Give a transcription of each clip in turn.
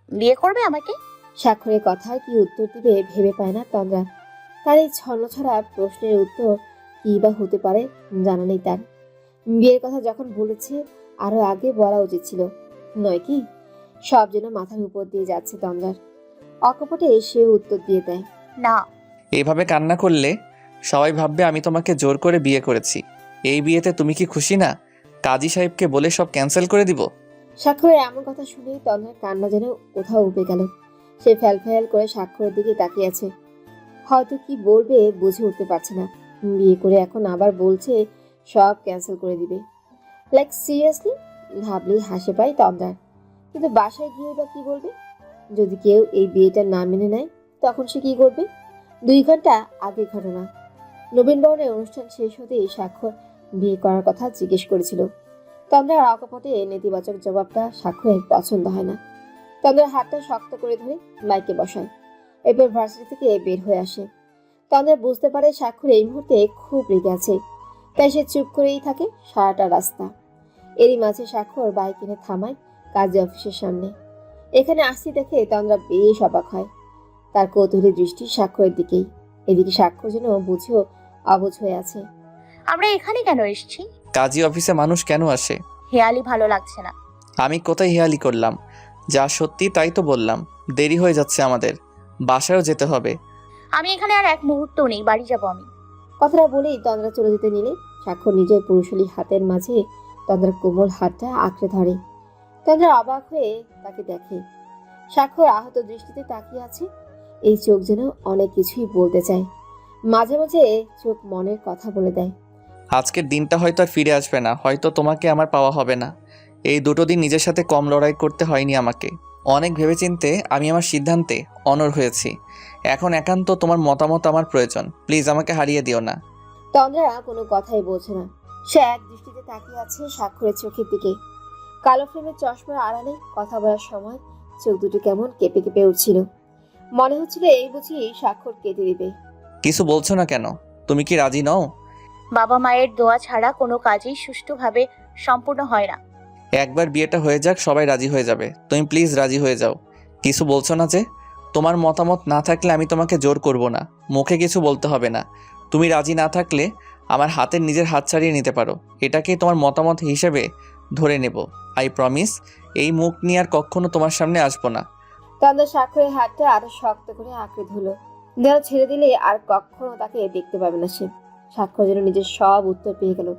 বিয়ে করবে আমাকে? স্বাক্ষরের কথায় কি উত্তর দিবে ভেবে পায় না তন্দ্রা। তার এই ছন্নছাড়া প্রশ্নের উত্তর কি বা হতে পারে জানা নেই তার। বিয়ের কথা যখন বলেছে আরো আগে বলা উচিত ছিল, নয় কি? সব যেন মাথার উপর দিয়ে যাচ্ছে তন্দ্রার। অকপটে সে উত্তর দিয়ে দেয়, না। এভাবে কান্না করলে সবাই ভাববে আমি তোমাকে জোর করে বিয়ে করেছি। এই বিয়েতে তুমি কি খুশি না? কাজী সাহেবকে বলে সব ক্যান্সেল করে দিব। স্বাক্ষরের এমন কথা শুনে তন্দ্রার কান্না যেন কোথাও উবে গেল। সে ফ্যাল করে স্বাক্ষরের দিকে তাকিয়ে আছে। হয়তো কি বলবে বুঝে উঠতে পারছে না। বিয়ে করে এখন আবার বলছে সব ক্যান্সেল করে দিবে। Like seriously? ভাবলেই হাসি পায় তন্দ্রার। কিন্তু বাসায় গিয়ে বা কি বলবে? যদি কেউ এই বিয়েটা না মেনে নেয় তখন সে কি করবে? 2 ঘন্টা আগের ঘটনা। নবীনবরণের অনুষ্ঠান শেষ হতেই স্বাক্ষর বিয়ে করার কথা জিজ্ঞেস করেছিল। তন্দ্রার অকপটে নেতিবাচক জবাবটা স্বাক্ষরের পছন্দ হয় না। তন্দ্রার হাতটা শক্ত করে ধরে মাইকে বসায়। এরপর ভার্সিটি থেকে বের হয়ে আসে। তন্দ্রা বুঝতে পারে স্বাক্ষর এই মুহূর্তে খুব রেগে আছে, তাই সে চুপ করেই থাকে সারাটা রাস্তা। এরই মাঝে স্বাক্ষর বাইক এনে থামায় কাজী অফিসের সামনে। এখানে আসতে দেখে তন্দ্রা বেশ অবাক হয়। তার কৌতূহলী দৃষ্টি স্বাক্ষরের দিকেই। এদিকে স্বাক্ষর যেন বুঝেও অবুঝ হয়ে আছে। আমরা এখানে কেন এসেছি? কাজী অফিসে মানুষ কেন আসে? হেয়ালি ভালো লাগছে না। আমি কোথায় হেয়ালি করলাম? যা সত্যি তাই তো বললাম। দেরি হয়ে যাচ্ছে আমাদের, বাসায়ও যেতে হবে। আমি এখানে আর এক মুহূর্তও নেই, বাড়ি যাব আমি। কথাটা বলেই তন্দ্রা চলে যেতে নিলে স্বাক্ষর নিজের পুরুষালী হাতের মাঝে তন্দ্রার কোমল হাতটা আঁকড়ে ধরে। তন্দ্রা অবাক হয়ে তাকে দেখে। স্বাক্ষর আহত দৃষ্টিতে তাকিয়ে আছে। এই চোখ যেন অনেক কিছুই বলতে চায়। মাঝে মাঝে চোখ মনের কথা বলে দেয়। আজকের দিনটা হয়তো আর ফিরে আসবে না, হয়তো তোমাকে আমার পাওয়া হবে না। এই দুটো দিন নিজের সাথে কম লড়াই করতে হয়নি আমাকে। অনেক ভেবেচিন্তে আমি আমার সিদ্ধান্তে অনড় হয়েছি। এখন একান্ত তোমার মতামত আমার প্রয়োজন। প্লিজ আমাকে হারিয়ে দিও না। তন্দ্রা কোনো কথাই বলছে না। সে এক দৃষ্টিতে তাকিয়ে আছে স্বাক্ষরের চোখের দিকে। কালো ফ্রেমের চশমার আড়ালে কথা বলার সময় চোখ দুটো কেমন কেঁপে কেঁপে উঠছিল। মনে হচ্ছিল এই বুঝি স্বাক্ষর কেটে দিবে। কিছু বলছো না কেন? তুমি কি রাজি নও? বাবা মায়ের দোয়া ছাড়া কোনো কাজই সুষ্ঠুভাবে সম্পূর্ণ হয় না। একবার বিয়েটা হয়ে যাক, সবাই রাজি হয়ে যাবে। তুমি প্লিজ রাজি হয়ে যাও। কিছু বলছো না যে? তোমার মতামত না থাকলে আমি তোমাকে জোর করব না। মুখে কিছু বলতে হবে না। তুমি রাজি না থাকলে আমার হাতের নিজের হাত ছাড়িয়ে নিতে পারো। এটাকেই তোমার মতামত হিসেবে ধরে নেব। আই প্রমিস, এই মুখ নিয়ে আর কখনো তোমার সামনে আসবো না। তন্দ্রা স্বাক্ষরের হাতটা আরো শক্ত করে আঁকড়ে ধরল। যেন ছেড়ে দিলে আর কখনো তাকে দেখতে পাবে না সে। স্বাক্ষর যেন নিজের সব উত্তর পেয়ে গেল।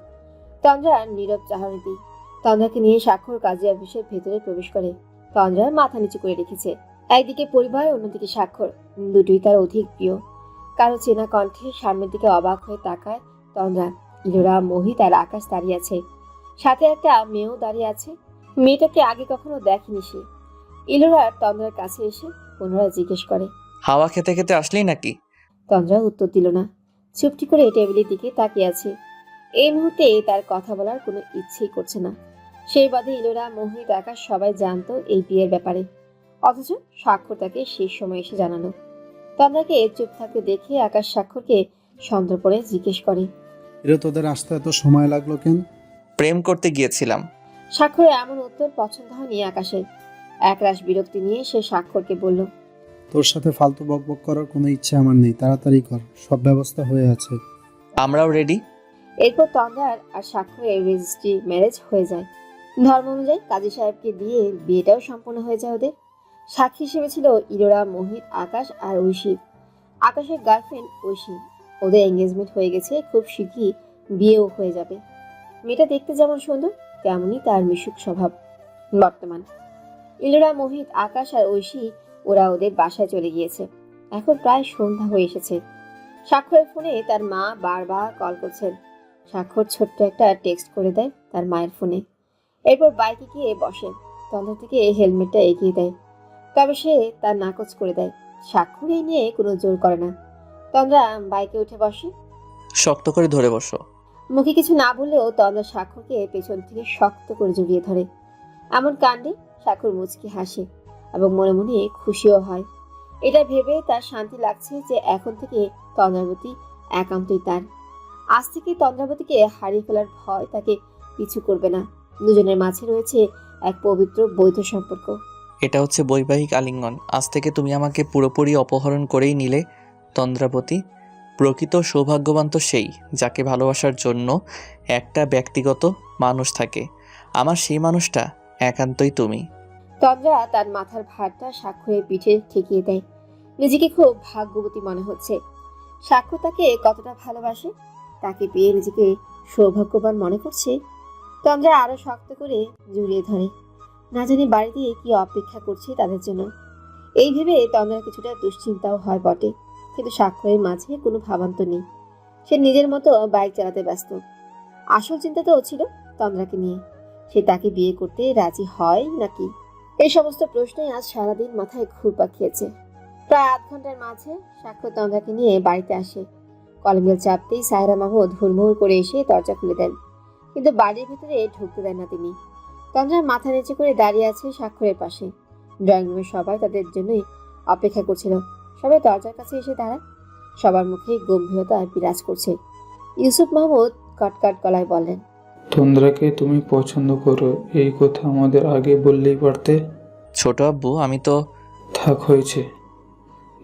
তন্দ্রা নীরব চাহনিতেই তন্দ্রাকে নিয়ে স্বাক্ষর কাজী অফিসের ভেতরে প্রবেশ করে। তন্দ্রা মাথা নিচু করে রেখেছে। একদিকে পরিবার, অন্যদিকে স্বাক্ষর। দুটোই তার অধিক প্রিয়। কারো চেনা কণ্ঠে সামনের দিকে অবাক হয়ে তাকায় তন্দ্রা। ইলোরা, মোহিত আর আকাশ দাঁড়িয়ে আছে। সাথে একটা মেয়েও দাঁড়িয়ে আছে। মেয়েটাকে আগে কখনো দেখেনি সে। ইলোরা তন্দ্রার কাছে এসে পুনরায় জিজ্ঞেস করে, হাওয়া খেতে খেতে আসলেই নাকি? তন্দ্রা উত্তর দিল না। চুপটি করে টেবিলের দিকে তাকিয়ে আছে। এই মুহূর্তে তার কথা বলার কোনো ইচ্ছেই করছে না। সেই বাদে ইলোরা, মোহিত, আকাশ সবাই জানতো এই বিয়ের ব্যাপারে। অথচ স্বাক্ষর তাকে শেষ সময় এসে জানালো। তন্দ্রাকে চুপ থাকতে দেখে আকাশ স্বাক্ষরকে সন্তর্পণে জিজ্ঞেস করে, এরা তোদের আসতে এত সময় লাগলো কেন? প্রেম করতে গিয়েছিলাম। স্বাক্ষরের এমন উত্তর পছন্দ হয়নি আকাশের। একরাশ বিরক্তি নিয়ে সে স্বাক্ষরকে বলল, তোর সাথে ফালতু বকবক করার কোনো ইচ্ছে আমার নেই, তাড়াতাড়ি কর, সব ব্যবস্থা হয়ে আছে। আমরাও রেডি। এরপর তন্দ্রার আর স্বাক্ষরের রেজিস্ট্রি ম্যারেজ হয়ে যায়। ধর্ম অনুযায়ী কাজী সাহেবকে দিয়ে বিয়েটাও সম্পন্ন হয়ে যায় ওদের। সাক্ষী হিসেবে ছিল ইলোরা, মোহিত, আকাশ আর ঐশী। আকাশের গার্লফ্রেন্ড ঐশী। ওদের এঙ্গেজমেন্ট হয়ে গেছে, খুব শীঘ্রই বিয়েও হয়ে যাবে। মেয়েটা দেখতে যেমন সুন্দর তেমনই তার মিশুক স্বভাব। বর্তমান ইলোরা, মোহিত, আকাশ আর ঐশী ওরা ওদের বাসায় চলে গিয়েছে। এখন প্রায় সন্ধ্যা হয়ে এসেছে। স্বাক্ষরের ফোনে তার মা বারবার কল করছেন। স্বাক্ষর ছোট্ট একটা টেক্সট করে দেয় তার মায়ের ফোনে। এরপর বাইকে গিয়ে বসে। তন্দ্রা থেকে হেলমেটটা এগিয়ে দেয়। তবে সে তার নাকচ করে দেয়। স্বাক্ষর এই নিয়ে কোনো জোর করে না। তন্দ্রা বাইকে উঠে বসে। শক্ত করে ধরে বসো। মুখে কিছু না বললেও তন্দ্রা স্বাক্ষরকে পেছন থেকে শক্ত করে জড়িয়ে ধরে। এমন কাণ্ডে স্বাক্ষর মুচকি হাসে এবং মনে মনে খুশিও হয়। এটা ভেবে তার শান্তি লাগছে যে এখন থেকে তন্দ্রাবতী একান্তই তার। আজ থেকে তন্দ্রাবতীকে হারিয়ে ফেলার ভয় তাকে পিছু করবে না। দুজনের মাঝে রয়েছে এক পবিত্র বৈধ সম্পর্ক। এটা হচ্ছে বৈবাহিক আলিঙ্গন। আজ থেকে তুমি আমাকে পুরোপুরি অপহরণ করেই নিলে তন্দ্রাবতী। প্রকৃত সৌভাগ্যবান তো সেই যাকে ভালোবাসার জন্য একটা ব্যক্তিগত মানুষ থাকে। আমার সেই মানুষটা একান্তই তুমি। তন্দ্রা তার মাথার ভারটা স্বাক্ষরের পিঠে ঠেকিয়ে দেয়। নিজেকে খুব ভাগ্যবতী মনে হচ্ছে। সাক্ষ্য তাকে কতটা ভালোবাসে, তাকে পেয়ে নিজেকে সৌভাগ্যবান মনে করছে। তন্দ্রা আরো শক্ত করে জড়িয়ে ধরে। না জানি বাড়িতে কি অপেক্ষা করছে তাদের জন্য। এই ভেবে তন্দ্রার কিছুটা দুশ্চিন্তাও হয় বটে, কিন্তু স্বাক্ষরের মাঝে কোনো ভাবান্ত নেই। সে নিজের মতো বাইক চালাতে ব্যস্ত। আসল চিন্তা তো ছিল তন্দ্রাকে নিয়ে। সে তাকে বিয়ে করতে রাজি হয় নাকি, এই সমস্ত প্রশ্নই আজ সারাদিন মাথায় ঘুরপাক খেয়েছে। প্রায় আধ ঘন্টার মাঝে স্বাক্ষর তন্দ্রাকে নিয়ে বাড়িতে আসে। কলিং বেল চাপতেই সায়রা মাহমুদ হুড়মুড় করে এসে দরজা খুলে দেন, কিন্তু বাড়ির ভিতরে ঢুকতে দেন না তিনি। তন্দ্রা মাথা নিচে করে দাঁড়িয়ে আছে স্বাক্ষরের পাশে। ড্রয়িং রুমের সবাই তাদের জন্যই অপেক্ষা করছিল। সবাই দরজার কাছে এসে দাঁড়ায়। সবার মুখে গম্ভীরতা বিরাজ করছে। ইউসুফ মাহমুদ কটকট গলায় বললেন, তন্দ্রাকে তুমি পছন্দ করো, এই কথা আমাদের আগে বললেই পারতে। ছোট আব্বু, আমি তো থাক, হয়েছে।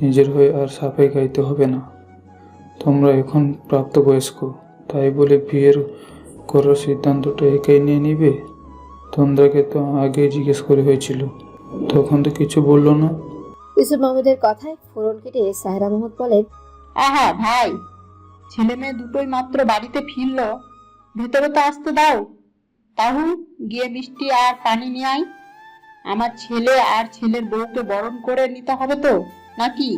নিজের হয়ে আর সাফাই গাইতে হবে না। তোমরা এখন প্রাপ্তবয়স্ক, তাই বলে বিয়ের করার সিদ্ধান্তটা একাই নিয়ে নিবে? তন্দ্রাকে তো আগেই জিজ্ঞেস করে হয়েছিল, তখন তো কিছু বললো না। ইউসুফ মাহমুদের কথায় ফোরন কেটে সায়রা মাহমুদ বলেন, আহা ভাই, ছেলে মেয়ে দুটোই মাত্র বাড়িতে ফিরলো, ভেতরে তো আসতে দাও। তাহু, গিয়ে মিষ্টি আর পানি নিয়ে আয়। আমার ছেলে আর ছেলের বউকে বরণ করে নিতে হবে তো নাকি?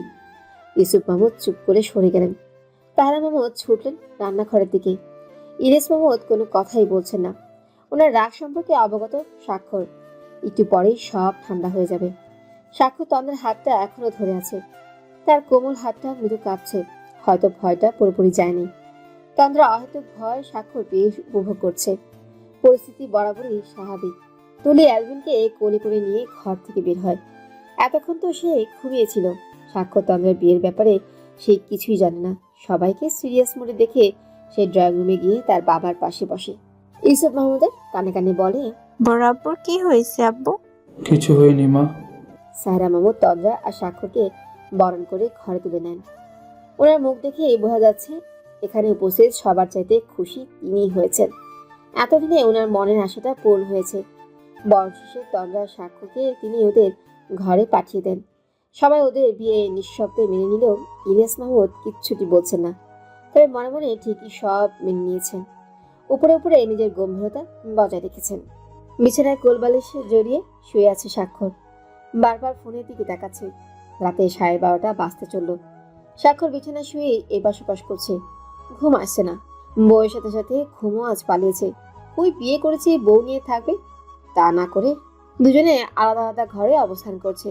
ইউসুফ মাহমুদ চুপ করে সরে গেলেন। তাহরা মাহমুদ ছুটলেন রান্নাঘরের দিকে। ইরেশ মাহমুদ কোনো কথাই বলছেন না। ওনার রাগ সম্পর্কে অবগত স্বাক্ষর। একটু পরেই সব ঠান্ডা হয়ে যাবে। স্বাক্ষর তন্দ্রার হাতটা এখনো ধরে আছে। তার কোমল হাতটা মৃদু কাঁপছে। হয়তো ভয়টা পুরোপুরি যায়নি। তন্দ্রা অহেতুক ভয় স্বাক্ষর বেশ উপভোগ করছে। পরিস্থিতি বরাবরই স্বাভাবিক। তুলি অ্যালভিনকে কোলে করে নিয়ে ঘর থেকে বের হয়। এতক্ষণ তো সে ঘুমিয়েছিল। স্বাক্ষর তন্দ্রার বিয়ের ব্যাপারে সে কিছুই জানে না। সবাইকে সিরিয়াস মোডে দেখে সে ড্রয়িং রুমে গিয়ে তার বাবার পাশে বসে। ইউসুফ মাহমুদের কানে কানে বলে, বড় আব্বুর কি হয়েছে আব্বু? কিছু হয়নি মা। সায়রা মাহমুদ তন্দ্রা আর স্বাক্ষরকে বরণ করে ঘরে তুলে নেন। ওনার মুখ দেখে বোঝা যাচ্ছে এখানে উপস্থিত সবার চাইতে খুশি তিনিই হয়েছেন। এতদিনে ওনার মনের আশাটা পূর্ণ হয়েছে। বরণ শেষে তন্দ্রা আর স্বাক্ষরকে তিনি ওদের ঘরে পাঠিয়ে দেন। সবাই ওদের বিয়ে নিঃশব্দে মেনে নিলেও ইলিয়াস মাহমুদ কিচ্ছুটি বলছেন না। তবে মনে মনে ঠিকই সব মেনে নিয়েছেন। উপরে উপরে নিজের গম্ভীরতা বজায় রেখেছেন। বিছানায় কোলবালিশে জড়িয়ে শুয়ে আছে স্বাক্ষর। বারবার ফোনের দিকে তাকাচ্ছে। রাতে 12:30 বাজতে চলল। স্বাক্ষর বিছানায় শুয়ে এপাশ ওপাশ করছে। ঘুম আসছে না। বউয়ের সাথে সাথে ঘুমও আজ পালিয়েছে। ওই বিয়ে করেছে বউ নিয়ে থাকবে, তা না করে দুজনে আলাদা আলাদা ঘরে অবস্থান করছে।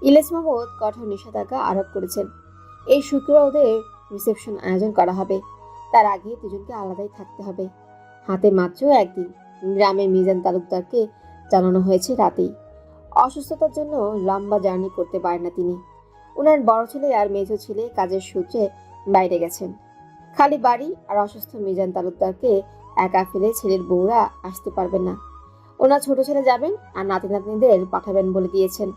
ইলিয়াস মাহমুদ কঠোর নিষেধাজ্ঞা আরোপ করেছেন। এই শুক্রবার ওদের রিসেপশন আয়োজন করা হবে। তার আগে দুজনকে আলাদাই থাকতে হবে। হাতে মাত্র একদিন। গ্রামের মিজান তালুকদারকে জানানো হয়েছে রাতেই। অসুস্থতার জন্য লম্বা জার্নি করতে পারেন না তিনি। ওনার বড় ছেলে আর মেজো ছেলে কাজের সূত্রে বাইরে গেছেন। খালি বাড়ি আর অসুস্থ মিজান তালুকদারকে একা ফেলে ছেলের বউরা আসতে পারবেন না। ওনার ছোট ছেলে যাবেন আর নাতি নাতনিদের পাঠাবেন বলে দিয়েছেন।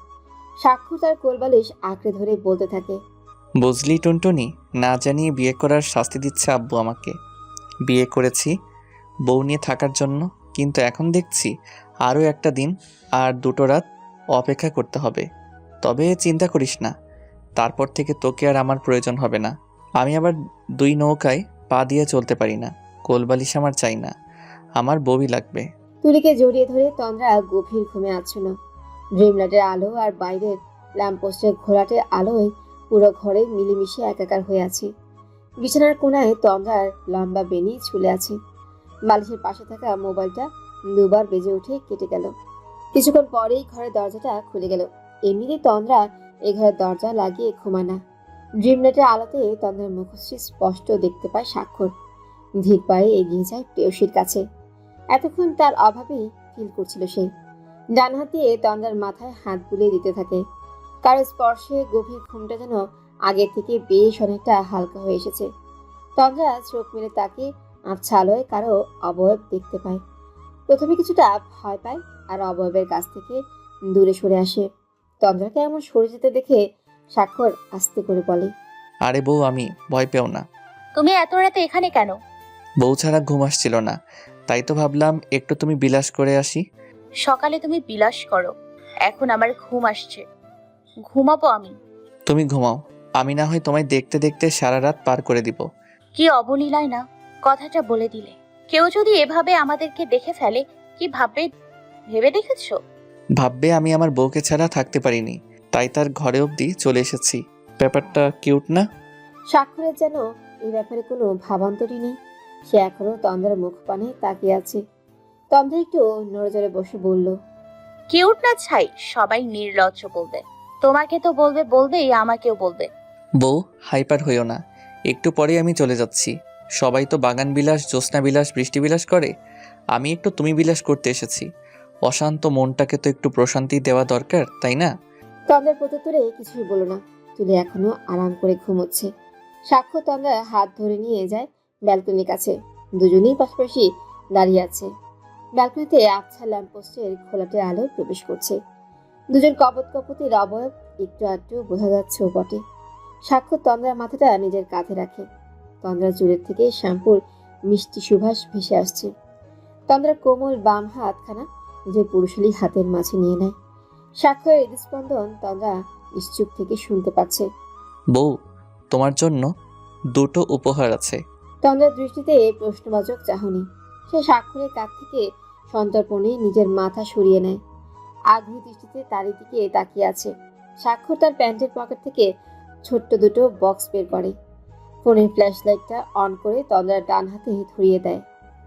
স্বাক্ষর তার কোলবালিশ আঁকড়ে ধরে বলতে থাকে, বুঝলি টুনটুনি, না জানিয়ে বিয়ে করার শাস্তি দিচ্ছে আব্বু আমাকে। বিয়ে করেছি বউ নিয়ে থাকার জন্য, কিন্তু এখন দেখছি আরও একটা দিন আর 2টো রাত অপেক্ষা করতে হবে। তবে চিন্তা করিস না, তারপর থেকে তোকে আর আমার প্রয়োজন হবে না। আমি আবার 2 নৌকায় পা দিয়ে চলতে পারি না। কোলবালিশ আমার চাই না, আমার বউই লাগবে। তুলিকে জড়িয়ে ধরে তন্দ্রা গভীর ঘুমে আচ্ছন্ন। ড্রিমলাইটের আলো আর বাইরের ল্যাম্পপোস্টের ঘোলাটে আলোয় পুরো ঘরে মিলেমিশে একাকার হয়ে আছে। বিছানার কোণায় তন্দ্রার লম্বা বেনি ঝুলে আছে। বালিশের পাশে থাকা মোবাইলটা 2বার বেজে উঠে কেটে গেল। কিছুক্ষণ পরেই ঘরের দরজাটা খুলে গেল। এমনিতেই তন্দ্রা এই ঘরের দরজা লাগিয়ে ঘুমায় না। ড্রিমলাইটের আলোতে তন্দ্রার মুখশ্রী স্পষ্ট দেখতে পায় স্বাক্ষর। ধীর পায়ে এগিয়ে যায় প্রেয়সীর কাছে। এতক্ষণ তার অভাবেই ফিল করছিল সে। ডান হাত দিয়ে তন্দ্রার মাথায় হাত বুলিয়ে দিতে থাকে। কারো স্পর্শে গভীর ঘুমটা যেন আগের থেকে বেশ অনেকটা হালকা হয়ে এসেছে। তন্দ্রা চোখ মেলে তাকে আবছা আলোয় কারো অবয়ব দেখতে পায়। প্রথমে কিছুটা ভয় পায় আর অবয়বের কাছ থেকে দূরে সরে আসে। তন্দ্রাকে এমন সরে যেতে দেখে স্বাক্ষর আস্তে করে বলে, আরে বউ, আমি ভয় পেও না। তুমি এত রাতে এখানে কেন? বউ ছাড়া ঘুম আসছিল না, তাই তো ভাবলাম একটু তুমি বিলাস করে আসি। সকালে তুমি বিলাস করো, এখন আমার ঘুম আসছে, ঘুমাবো আমি। তুমি ঘুমাও, আমি না হয় তোমায় দেখতে দেখতে সারা রাত পার করে দিব। কি অবলীলায় না কথাটা বলে দিলে। কেউ যদি এভাবে আমাদেরকে দেখে ফেলে কি ভাববে ভেবে দেখেছো? ভাববে আমি আমার বউকে ছাড়া থাকতে পারিনি, তাই তার ঘরে অবধি চলে এসেছি। ব্যাপারটা কিউট না? স্বাক্ষরের যেন এই ব্যাপারে কোনো ভাবান্তরই নেই। সে এখনো তন্দ্রার মুখ পানে তাকিয়ে আছে। তন্দ্রা একটু নড়েচড়ে বসে বলল, কিউট না ছাই, সবাই নির্লজ্জ বলবে। তোমাকে তো বলবে, বলবেই আমাকেও বলবে। বউ, হাইপার হইও না, একটু পরে আমি চলে যাচ্ছি। সবাই তো বাগান বিলাস, জ্যোৎস্না বিলাস, বৃষ্টি বিলাস করে, আমি একটু তুমি বিলাস করতে এসেছি। অশান্ত মনটাকে তো একটু প্রশান্তি দেওয়া দরকার, তাই না? তন্দ্রার প্রত্যুত্তরে কিছুই বলল না। তুলে এখনো আরাম করে ঘুমোচ্ছে। সাক্ষ্য তন্দ্রার হাত ধরে নিয়ে যায় ব্যালকনির কাছে। দুজনেই পাশাপাশি দাঁড়িয়ে আছে। ব্যালকনিতে আবছা ল্যাম্পপোস্টের ঘোলাটে আলো প্রবেশ করছে। দুজন কপোতির অবয়ব একটু আধটু বোঝা যাচ্ছেও বটে। সাক্ষ্য তন্দ্রার মাথাটা নিজের কাঁধে রাখে। তন্দ্রার চুলের থেকে শ্যাম্পুর মিষ্টি সুবাস ভেসে আসছে। তন্দ্রার কোমল বাম হাতখানা নিজের পুরুষালী হাতের মাঝে নিয়ে নেয়। সাক্ষ্যের হৃদস্পন্দন তন্দ্রা নিশ্চুপ থেকে শুনতে পাচ্ছে। বউ, তোমার জন্য দুটো উপহার আছে। তন্দ্রার দৃষ্টিতে প্রশ্নবাচক চাহনি। সে স্বাক্ষরের কাছ থেকে সন্তর্পণে নিজের মাথা সরিয়ে নেয়। আগ্রহী দৃষ্টিতে তারই দিকে তাকিয়ে আছে। স্বাক্ষর তার প্যান্টের পকেট থেকে ছোট্ট দুটো বক্স বের করে। ফোনের ফ্ল্যাশ লাইটটা অন করে তন্দ্রার ডান হাতে ধরিয়ে দেয়।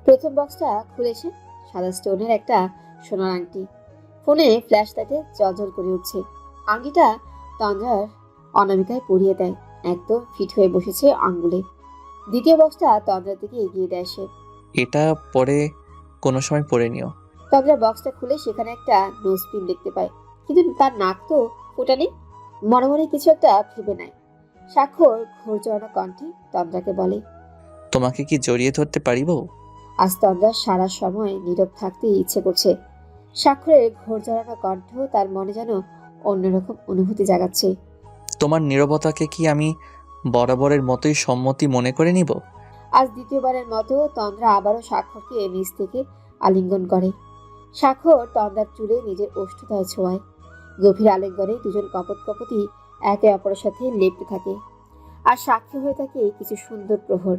প্রথম বক্সটা খুলেছে। সাদা স্টোনের একটা সোনার আংটি। ফোনে ফ্ল্যাশ লাইটে জ্বলজ্বল করে উঠছে। আংটিটা তন্দ্রার অনামিকায় পরিয়ে দেয়। একদম ফিট হয়ে বসেছে আঙ্গুলে। দ্বিতীয় বক্সটা তন্দ্রার দিকে এগিয়ে দেয় সে। এটা পরে কোনো সময় পরে নিও। তন্দ্রা বক্সটা খুলে সেখানে একটা নোজপিন দেখতে পায়, কিন্তু তার নাক তো ফোটা নেই। মনে মনে কিছু একটা ভেবে নেয়। স্বাক্ষর ঘোর জড়ানো কণ্ঠে তন্দ্রাকে বলে, তোমাকে কি জড়িয়ে ধরতে পারি বউ? আজ তন্দ্রার সারা সময় নীরব থাকতে ইচ্ছে করছে। স্বাক্ষরের ঘোর জড়ানো কণ্ঠ তার মনে যেন অন্যরকম অনুভূতি জাগাচ্ছে। তোমার নীরবতাকে কি আমি বরাবরের মতোই সম্মতি মনে করে নিব? আজ দ্বিতীয়বারের মতো তন্দ্রা আবারও স্বাক্ষরকে নিজ থেকে আলিঙ্গন করে। স্বাক্ষর তন্দ্রার চুলে নিজের ওষ্ঠতায় ছোঁয়ায়। গভীর আলিঙ্গনে দুজন কপতি একে অপরের সাথে লেপ্টে থাকে। আর সাক্ষী হয়ে থাকে কিছু সুন্দর প্রহর।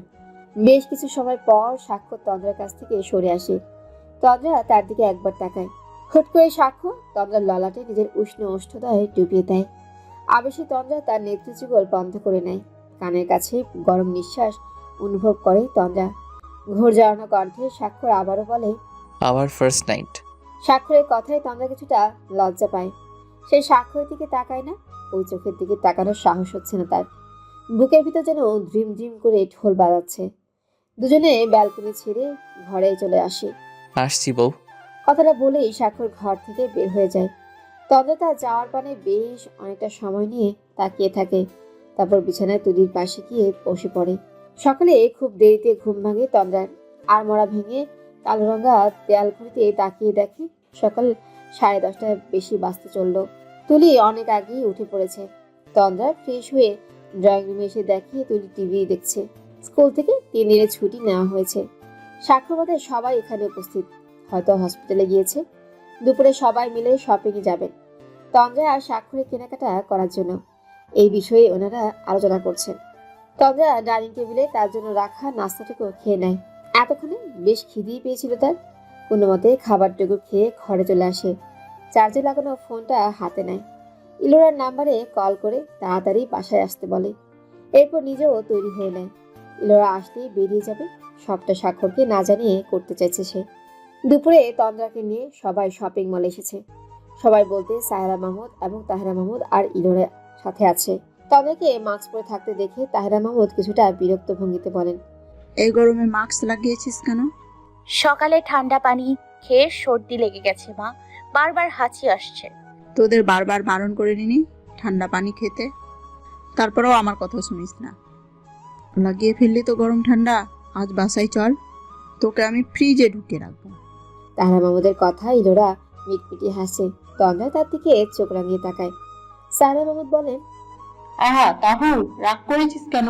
বেশ কিছু সময় পর স্বাক্ষর তন্দ্রার কাছ থেকে সরে আসে। তন্দ্রা তার দিকে একবার তাকায়। হুট করে স্বাক্ষর তন্দ্রার ললাটে নিজের উষ্ণ ওষ্ঠতায় ডুবিয়ে দেয়। আবেশে তন্দ্রা তার নেত্রযুগল বন্ধ করে নেয়। কানের কাছে গরম নিঃশ্বাস অনুভব করে তন্দ্রা। ঘোর জড়ানো কণ্ঠে স্বাক্ষর আবারও বলে, আওয়ার ফার্স্ট নাইট। স্বাক্ষরের কথায় তন্দ্রা কিছুটা লজ্জা পায়। সে স্বাক্ষরের দিকে তাকায় না। ওই চোখের দিকে তাকানোর সাহস হচ্ছে না তার। বুকের ভিতর যেন ড্রিম ড্রিম করে ঢোল বাজাচ্ছে। দুজনে ব্যালকনি ছেড়ে ঘরে চলে আসে। আসছি বউ। কথাটা বলেই স্বাক্ষর ঘর থেকে বের হয়ে যায়। তন্দ্রা তার যাওয়ার পানে বেশ অনেকটা সময় নিয়ে তাকিয়ে থাকে। তারপর বিছানায় তুলির পাশে গিয়ে বসে পড়ে। সকালে খুব দেরিতে ঘুম ভাঙে তন্দ্রার। আর মরা ভেঙে কালো রঙা দেয়াল ঘড়িতে তাকিয়ে দেখে সকাল 10:30 বেশি বাজতে চলল। তুলি অনেক আগেই উঠে পড়েছে। তন্দ্রা ফ্রেশ হয়ে ড্রয়িং রুমে এসে দেখে তুলি টিভি দেখছে। স্কুল থেকে 3 দিনের ছুটি নেওয়া হয়েছে। স্বাক্ষরবাদে সবাই এখানে উপস্থিত। হয়তো হসপিটালে গিয়েছে। দুপুরে সবাই মিলে শপিংয়ে যাবেন তন্দ্রা আর স্বাক্ষরে কেনাকাটা করার জন্য। এই বিষয়ে ওনারা আলোচনা করছেন। তন্দ্রা ডাইনিং টেবিলে তার জন্য রাখা নাস্তাটুকু খেয়ে নেয়। এতক্ষণে বেশ খিদেই পেয়েছিল তার। কোনো মতে খাবারটুকু খেয়ে ঘরে চলে আসে। চার্জে লাগানো ফোনটা হাতে নেয়। ইলোরার নাম্বারে কল করে তাড়াতাড়ি বাসায় আসতে বলে। এরপর নিজেও তৈরি হয়ে নেয়। ইলোরা আসতেই বেরিয়ে যাবে। সবটা স্বাক্ষরকে না জানিয়ে করতে চাইছে সে। দুপুরে তন্দ্রাকে নিয়ে সবাই শপিং মলে এসেছে। সবাই বলতে সাহেরা মাহমুদ এবং তাহেরা মাহমুদ আর ইলোরা সাথে আছে। তন্দ্রাকে মাস্ক পরে থাকতে দেখে তাহেরা মাহমুদ কিছুটা বিরক্ত ভঙ্গিতে বলেন, এই গরমে মাস্ক লাগিয়েছিস কেন? সকালে ঠান্ডা পানি খেয়ে সর্দি লেগে গেছে মা, বারবার হাঁচি আসছে। তোদের বারবার বারণ করে নিনি ঠান্ডা পানি খেতে, তারপরেও আমার কথা শুনিস না। লাগিয়ে ফেললি তো গরম ঠান্ডা। আজ বাসায় চল, তোকে আমি ফ্রিজে ঢুকে রাখবো। তাহেরা মাহমুদের কথা ইলোরা মিটমিটি হাসে। তন্দ্রা তার দিকে চোখ রাঙিয়ে তাকায়। সাহেরা মাহমুদ বলেন, আহা তাহু, রাগ করেছিস কেন?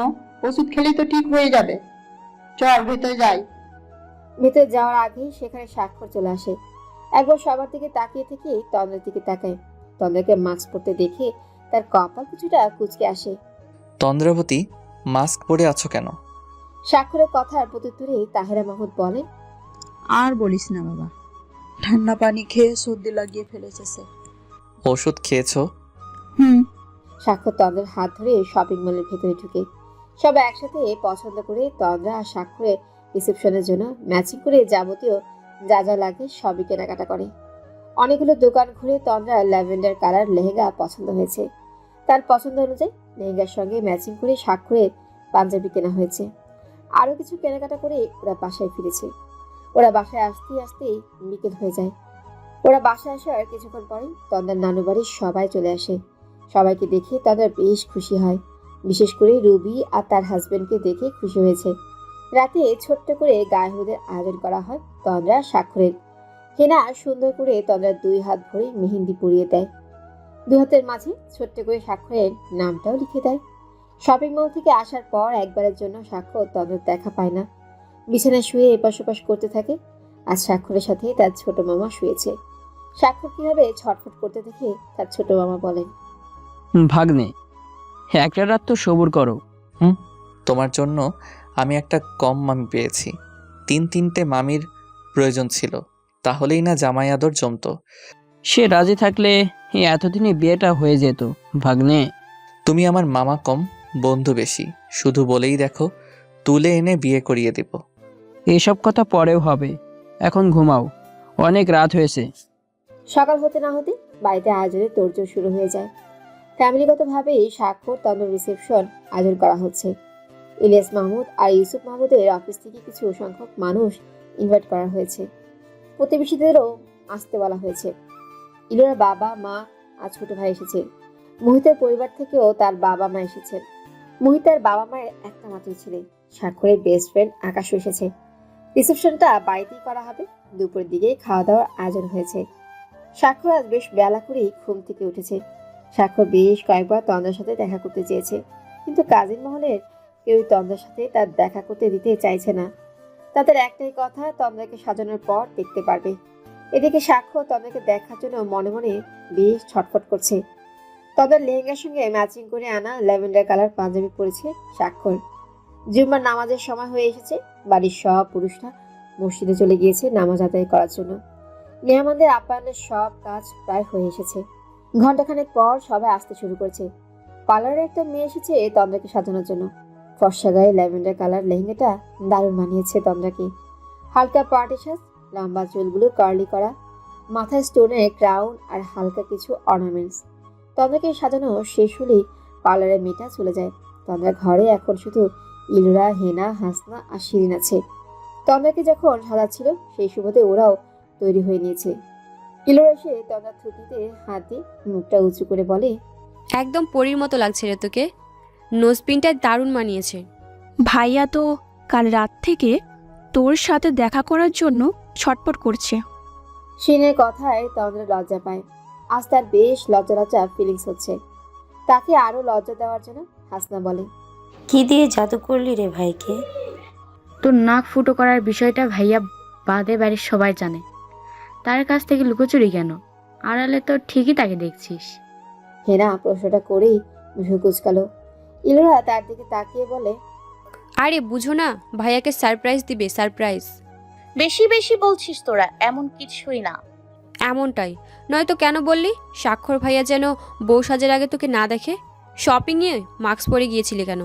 ওষুধ খেলেই তো ঠিক হয়ে যাবে। চল ভেতরে যাই। ভেতরে যাওয়ার আগেই সেখানে স্বাক্ষর চলে আসে। একবার সবার দিকে তাকিয়ে থেকে তন্দ্রার দিকে তাকায়। তন্দ্রাকে মাস্ক পরতে দেখে তার কপাল কিছুটা কুঁচকে আসে। তন্দ্রাবতী, মাস্ক পরে আছো কেন? স্বাক্ষরের কথার প্রত্যুত্তরে তাহেরা মাহমুদ বলেন, আর বলিস না বাবা, ঠান্ডা পানি খেয়ে সর্দি লাগিয়ে ফেলেছে সে। ওষুধ খেয়েছো? হুম। স্বাক্ষর তন্দ্রার হাত ধরে শপিং মলের ভেতরে ঢুকে। সবাই একসাথে পছন্দ করে তন্দ্রা আর স্বাক্ষরের রিসেপশনের জন্য ম্যাচিং করে যাবতীয় যা যা লাগে সবই কেনাকাটা করে। অনেকগুলো দোকান ঘুরে তন্দ্রা ল্যাভেন্ডার কালার লেহেঙ্গা পছন্দ হয়েছে। তার পছন্দ অনুযায়ী লেহেঙ্গার সঙ্গে ম্যাচিং করে স্বাক্ষরের পাঞ্জাবি কেনা হয়েছে। আরও কিছু কেনাকাটা করে ওরা বাসায় ফিরেছে। ওরা বাসায় আসতে আসতেই বিকেল হয়ে যায়। ওরা বাসায় আসার কিছুক্ষণ পরে তন্দ্রার নানু বাড়ির সবাই চলে আসে। সবাইকে দেখে তন্দ্রা বেশ খুশি হয়। বিশেষ করে রুবি আর তার হাজবেন্ডকে দেখে খুশি হয়েছে। রাতে ছোট্ট করে গায়ে হলুদের আয়োজন করা হয় তন্দ্রা স্বাক্ষরের। হেনা সুন্দর করে তন্দ্রার 2 হাত ভরে মেহেন্দি পরিয়ে দেয়। 2 হাতের মাঝে ছোট্ট করে স্বাক্ষরের নামটাও লিখে দেয়। শপিং মল থেকে আসার পর একবারের জন্য স্বাক্ষর তন্দ্রার দেখা পায় না। বিছানায় শুয়ে এপাশ ওপাশ করতে থাকে। আজ স্বাক্ষরের সাথে তার ছোট মামা শুয়েছে। স্বাক্ষর কিভাবে ছটফট করতে দেখে তার ছোট মামা বলেন, ভাগ্নে, একটা রাত তো সবুর করো। তোমার জন্য আমি একটা কম মামি পেয়েছি। 3-3টে মামির প্রয়োজন ছিল, তাহলেই না জামাই আদর জমতো। সে রাজি থাকলে এতদিনে বিয়েটা হয়ে যেত ভাগ্নে। তুমি আমার মামা কম, বন্ধু বেশি। শুধু বলেই দেখো, তুলে এনে বিয়ে করিয়ে দেব। এসব কথা পরেও হবে, এখন ঘুমাও, অনেক রাত হয়েছে। সকাল হতে না হতে বাড়িতে আয়োজনের তোড়জোড় শুরু হয়ে যায়। ফ্যামিলিগতভাবেই স্বাক্ষর তন্দ্রার রিসেপশন আয়োজন করা হচ্ছে। ইলিয়াস মাহমুদ আর ইউসুফ মাহমুদের অফিস থেকে কিছু সংখ্যক মানুষ ইনভাইট করা হয়েছে। প্রতিবেশীদেরও আসতে বলা হয়েছে। ইলোরার বাবা মা আর ছোট ভাই এসেছে। মুহিতের পরিবার থেকেও তার বাবা মা এসেছেন। মুহিতের বাবা মায়ের একটা মাত্র ছেলে, স্বাক্ষরের বেস্ট ফ্রেন্ড আকাশও এসেছে। রিসেপশনটা বাড়িতেই করা হবে। দুপুরের দিকে খাওয়া দাওয়ার আয়োজন হয়েছে। স্বাক্ষর আজ বেশ বেলা করেই ঘুম থেকে উঠেছে। স্বাক্ষর বেশ কয়েকবার তন্দ্রার সাথে দেখা করতে চেয়েছে, কিন্তু কাজিন মহলের কেউই তন্দ্রার সাথে তার দেখা করতে দিতে চাইছে না। তাদের একটাই কথা, তন্দ্রাকে সাজানোর পর দেখতে পারবে। এদিকে স্বাক্ষর তন্দ্রাকে দেখার জন্য মনে মনে বেশ ছটফট করছে। তন্দ্রার লেহেঙ্গার সঙ্গে ম্যাচিং করে আনা ল্যাভেন্ডার কালার পাঞ্জাবি পরেছে স্বাক্ষর। জুম্মার নামাজের সময় হয়ে এসেছে। বাড়ির সব পুরুষরা মসজিদে চলে গিয়েছে নামাজ আদায় করার জন্য। মেহমানদের আপ্যায়নের সব কাজ প্রায় হয়ে এসেছে। ঘণ্টাখানেক পর সবাই আসতে শুরু করেছে। পার্লারে একটা মেয়ে এসেছে তন্দ্রাকে সাজানোর জন্য। ফর্সা গায়ে ল্যাভেন্ডার কালার লেহেঙ্গাটা দারুণ মানিয়েছে তন্দ্রাকে। হালকা পার্টি সাজ, লম্বা চুলগুলো কার্লি করা, মাথায় স্টোনের ক্রাউন আর হালকা কিছু অর্নামেন্টস। তন্দ্রাকে সাজানো শেষ হলেই পার্লারের মেয়েটা চলে যায়। তন্দ্রার ঘরে এখন শুধু ইলরা, হেনা, হাসনা আর শিরিন আছে। তন্দ্রাকে যখন সাজাচ্ছিল সেই সুবাদে ওরাও তৈরি হয়ে নিয়েছে। ইলোরা এসে তন্দ্রার থুতিতে হাত দিয়ে মুখটা উঁচু করে বলে, একদম পরীর মতো লাগছে রে তোকে। নোজপিনটা দারুণ মানিয়েছে। ভাইয়া তো কাল রাত থেকে তোর সাথে দেখা করার জন্য ছটপট করছে। শিরিনের কথায় তন্দ্রা লজ্জা পায়। আজ তার বেশ লজ্জা লজ্জা ফিলিংস হচ্ছে। তাকে আরো লজ্জা দেওয়ার জন্য হাসনা বলে, কি দিয়ে জাদু করলি রে ভাইকে? তোর নাক ফুটো করার বিষয়টা ভাইয়া বাদে বাড়ির সবাই জানে। তার কাছ থেকে লুকোচুরি কেন? আড়ালে তো ঠিকই তাকে দেখছিস। হেনা প্রশ্নটা করেই ভ্রু কুঁচকালো। ইলোরা তার দিকে তাকিয়ে বলে, আরে বুঝো না, ভাইয়াকে সারপ্রাইজ দিবে, সারপ্রাইজ। বেশি বেশি বলছিস তোরা, এমন কিছুই না। এমনটাই নয়তো কেন বললি স্বাক্ষর ভাইয়া যেন বউ সাজের আগে তোকে না দেখে? শপিংয়ে মাস্ক পরে গিয়েছিলি কেন?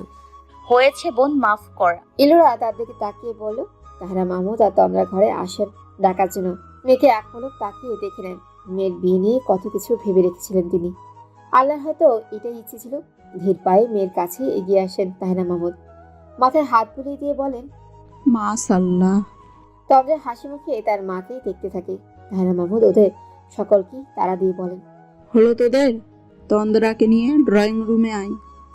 হয়েছে বোন, মাফ কর। ইলোরা তার দিকে তাকিয়ে বলল, তাহারা মাহমুদ আর তন্দ্রা ঘরে আসেন ডাকার জন্য। মেয়েকে এক পলক তাকিয়ে দেখে নেন। মেয়ের বিয়ে নিয়ে কত কিছু ভেবে রেখেছিলেন তিনি। আল্লাহর হয়তো এটাই ইচ্ছে ছিল। ধীর পায়ে মেয়ের কাছে এগিয়ে আসেন তাহেরা মাহমুদ। মাথায় হাত বুলিয়ে দিয়ে বলেন, মাশাআল্লাহ। তন্দ্রা হাসি মুখে তার মাকেই দেখতে থাকে। তাহেরা মাহমুদ ওদের সকলকে তাড়া দিয়ে বলেন, হলো তোদের? তন্দ্রাকে নিয়ে ড্রয়িং রুমে আয়।